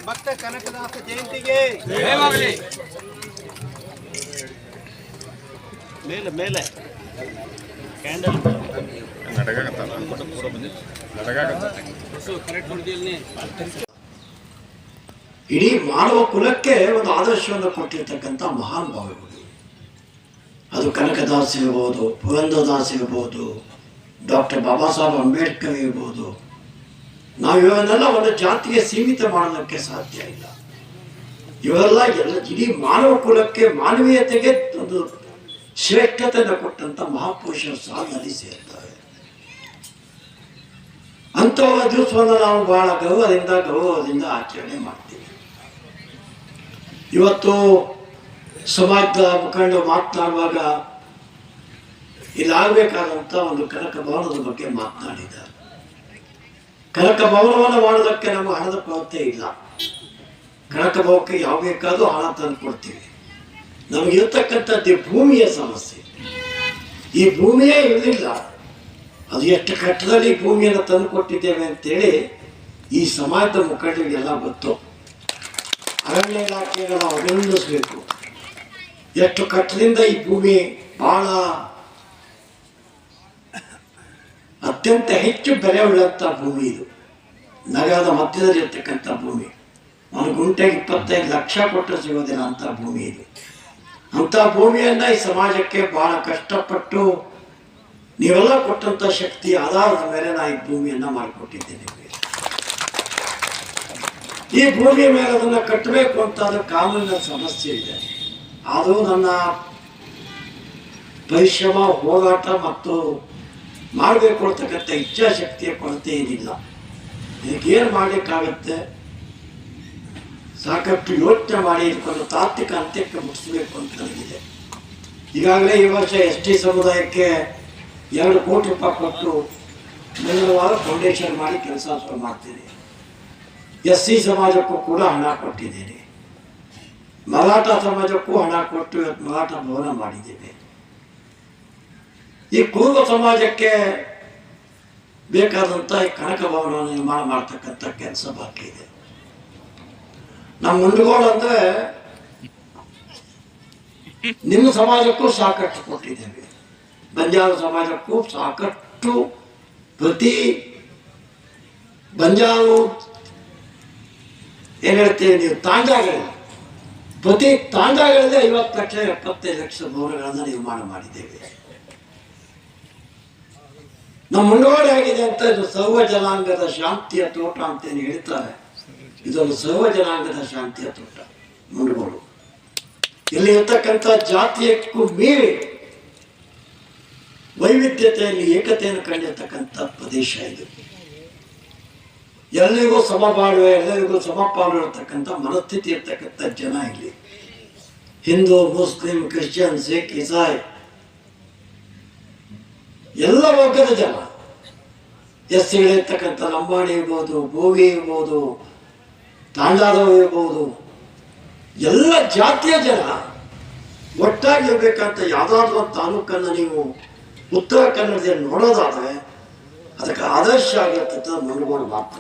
ಭಕ್ತ ಕನಕದಾಸ ಜಯಂತಿಗೆ ಮೇಲೆ ಮೇಲೆ ಕ್ಯಾಂಡಲ್ ಇಡೀ ಮಾನವ ಕುಲಕ್ಕೆ ಒಂದು ಆದರ್ಶವನ್ನು ಕೊಟ್ಟಿರ್ತಕ್ಕಂಥ ಮಹಾನ್ ಭಾವಗಳು. ಅದು ಕನಕದಾಸ್ ಇರ್ಬೋದು, ಪುರಂದರದಾಸ್ ಇರ್ಬೋದು, ಡಾಕ್ಟರ್ ಬಾಬಾ ಸಾಹೇಬ್ ಅಂಬೇಡ್ಕರ್ ಇರ್ಬೋದು. ನಾವು ಇವನ್ನೆಲ್ಲ ಒಂದು ಜಾತಿಗೆ ಸೀಮಿತ ಮಾಡೋದಕ್ಕೆ ಸಾಧ್ಯ ಇಲ್ಲ. ಇವೆಲ್ಲ ಇಡೀ ಮಾನವ ಕುಲಕ್ಕೆ ಮಾನವೀಯತೆಗೆ ಒಂದು ಶ್ರೇಷ್ಠತೆಯನ್ನು ಕೊಟ್ಟಂತ ಮಹಾಪುರುಷರು ಸಹ ಅಲ್ಲಿ ಸೇರ್ತಾರೆ. ಅಂಥವರ ದಿವಸವನ್ನು ನಾವು ಬಹಳ ಗೌರವದಿಂದ ಆಚರಣೆ ಮಾಡ್ತೀವಿ. ಇವತ್ತು ಸಮಾಜದ ಮುಖಂಡರು ಮಾತನಾಡುವಾಗ ಇಲ್ಲಾಗಬೇಕಾದಂಥ ಒಂದು ಕನಕ ಭವನದ ಬಗ್ಗೆ ಮಾತನಾಡಿದ್ದಾರೆ. ಕನಕ ಭವನವನ್ನು ಮಾಡೋದಕ್ಕೆ ನಮಗೆ ಹಣದ ಕೊರತೆ ಇಲ್ಲ. ಕನಕ ಭವನಕ್ಕೆ ಯಾವ ಬೇಕಾದ್ರೂ ಹಣ ತಂದು ಕೊಡ್ತೀವಿ. ನಮಗಿರ್ತಕ್ಕಂಥದ್ದು ಭೂಮಿಯ ಸಮಸ್ಯೆ. ಈ ಭೂಮಿಯೇ ಇರಲಿಲ್ಲ. ಅದು ಎಷ್ಟು ಕಟ್ಟದಲ್ಲಿ ಭೂಮಿಯನ್ನು ತಂದು ಕೊಟ್ಟಿದ್ದೇವೆ ಅಂತೇಳಿ ಈ ಸಮಾಜದ ಮುಖಂಡರಿಗೆಲ್ಲ ಗೊತ್ತು. ಅರಣ್ಯ ಇಲಾಖೆಯನ್ನು ನಾವು ಅಭಿನಂದಿಸಬೇಕು. ಎಷ್ಟು ಕಟ್ಟದಿಂದ ಈ ಭೂಮಿ ಬಹಳ ಅತ್ಯಂತ ಹೆಚ್ಚು ಬೆಲೆ ಉಳ್ಳಂಥ ಭೂಮಿ. ಇದು ನಗರದ ಮಧ್ಯದಲ್ಲಿ ಇರ್ತಕ್ಕಂಥ ಭೂಮಿ. ಒಂದು ಗುಂಟೆಗೆ 25 ಲಕ್ಷ ಕೊಟ್ಟು ಸಿಗೋದಿಲ್ಲ ಅಂತ ಭೂಮಿ ಇದು. ಅಂಥ ಭೂಮಿಯನ್ನ ಈ ಸಮಾಜಕ್ಕೆ ಬಹಳ ಕಷ್ಟಪಟ್ಟು ನೀವೆಲ್ಲ ಕೊಟ್ಟಂತ ಶಕ್ತಿ ಆಧಾರದ ಮೇಲೆ ನಾ ಈ ಭೂಮಿಯನ್ನ ಮಾಡಿಕೊಟ್ಟಿದ್ದೇನೆ. ಈ ಭೂಮಿ ಮೇಲೆ ಅದನ್ನ ಕಟ್ಟಬೇಕು ಅಂತ ಅದು ಕಾನೂನಿನ ಸಮಸ್ಯೆ ಇದೆ. ಅದು ನನ್ನ ಪರಿಶ್ರಮ, ಹೋರಾಟ ಮತ್ತು ಮಾಡಬೇಕು ಅಂತಕ್ಕಂಥ ಇಚ್ಛಾಶಕ್ತಿಯ ಕೊರತೆ ಏನಿಲ್ಲ. ಇದಕ್ಕೇನು ಮಾಡಲಿಕ್ಕಾಗತ್ತೆ? ಸಾಕಷ್ಟು ಯೋಚನೆ ಮಾಡಿ ಇದಕ್ಕೊಂದು ತಾತ್ವಿಕ ಅಂತ್ಯಕ್ಕೆ ಮುಗಿಸ್ಬೇಕು ಅಂತ ನನಗಿದೆ. ಈಗಾಗಲೇ ಈ ವರ್ಷ ST ಸಮುದಾಯಕ್ಕೆ 2 ಕೋಟಿ ರೂಪಾಯಿ ಕೊಟ್ಟು ಮುಂದಿನ ವಾರ ಫೌಂಡೇಶನ್ ಮಾಡಿ ಕೆಲಸ ಶುರು ಮಾಡ್ತೀನಿ. SC ಸಮಾಜಕ್ಕೂ ಕೂಡ ಹಣ ಕೊಟ್ಟಿದ್ದೇನೆ. ಮರಾಠ ಸಮಾಜಕ್ಕೂ ಹಣ ಕೊಟ್ಟು ಇವತ್ತು ಮರಾಠ ಭವನ ಮಾಡಿದ್ದೇವೆ. ಈ ಕುರುಬ ಸಮಾಜಕ್ಕೆ ಬೇಕಾದಂಥ ಈ ಕನಕ ಭವನವನ್ನು ನಿರ್ಮಾಣ ಮಾಡ್ತಕ್ಕಂಥ ಕೆಲಸ ಬಾಕಿ ಇದೆ. ನಮ್ಮ ಮುಂಡುಗೋಳು ಅಂದ್ರೆ ನಿಮ್ಮ ಸಮಾಜಕ್ಕೂ ಸಾಕಷ್ಟು ಕೊಟ್ಟಿದ್ದೇವೆ. ಬಂಜಾರ ಸಮಾಜಕ್ಕೂ ಸಾಕಷ್ಟು ಪ್ರತಿ ಬಂಜಾರು ಏನ್ ಹೇಳ್ತೀವಿ ನೀವು ತಾಂಡಾಗಳಿಲ್ಲ, ಪ್ರತಿ ತಾಂಡಾಗಳಲ್ಲಿ 50 ಲಕ್ಷ 75 ಲಕ್ಷ ಭವನಗಳನ್ನು ನಿರ್ಮಾಣ ಮಾಡಿದ್ದೇವೆ. ನಮ್ಮ ಮುಂಡುಗೋಡೆ ಆಗಿದೆ ಅಂತ ಇದು ಸರ್ವ ಜನಾಂಗದ ಶಾಂತಿಯ ತೋಟ ಅಂತೇನು ಹೇಳ್ತಾರೆ. ಇದೊಂದು ಸರ್ವ ಜನಾಂಗದ ಶಾಂತಿಯ ತೋಟ ಮುಂಡುಗೋಡು. ಇಲ್ಲಿ ಇರ್ತಕ್ಕಂಥ ಜಾತಿಯಕ್ಕೂ ಮೀರಿ ವೈವಿಧ್ಯತೆಯಲ್ಲಿ ಏಕತೆಯನ್ನು ಕಂಡಿರ್ತಕ್ಕಂಥ ಪ್ರದೇಶ ಇದು. ಎಲ್ಲರಿಗೂ ಸಮಬಾಳುವೆ, ಎಲ್ಲರಿಗೂ ಸಮಪಾಲು ಇರತಕ್ಕಂಥ ಮನಸ್ಥಿತಿ ಇರ್ತಕ್ಕಂಥ ಜನ ಇಲ್ಲಿ. ಹಿಂದೂ, ಮುಸ್ಲಿಂ, ಕ್ರಿಶ್ಚಿಯನ್, ಸಿಖ್, ಇಸಾಯಿ ಎಲ್ಲ ವರ್ಗದ ಜನ. SCಗಳಿರ್ತಕ್ಕಂಥ ಲಂಬಾಣಿ ಇರ್ಬೋದು, ಬೋವಿ ಇರ್ಬೋದು, ತಾಂಡಾದವರು ಇರ್ಬೋದು, ಎಲ್ಲ ಜಾತಿಯ ಜನ ಒಟ್ಟಾಗಿ ಇರಬೇಕಂತ ಯಾವುದಾದ್ರೂ ಒಂದು ತಾಲೂಕನ್ನು ನೀವು ಉತ್ತರ ಕನ್ನಡದಲ್ಲಿ ನೋಡೋದಾದರೆ ಅದಕ್ಕೆ ಆದರ್ಶ ಆಗಿರ್ತಕ್ಕಂಥ ಮುಂಡುಗೋಡು ಮಾತ್ರ.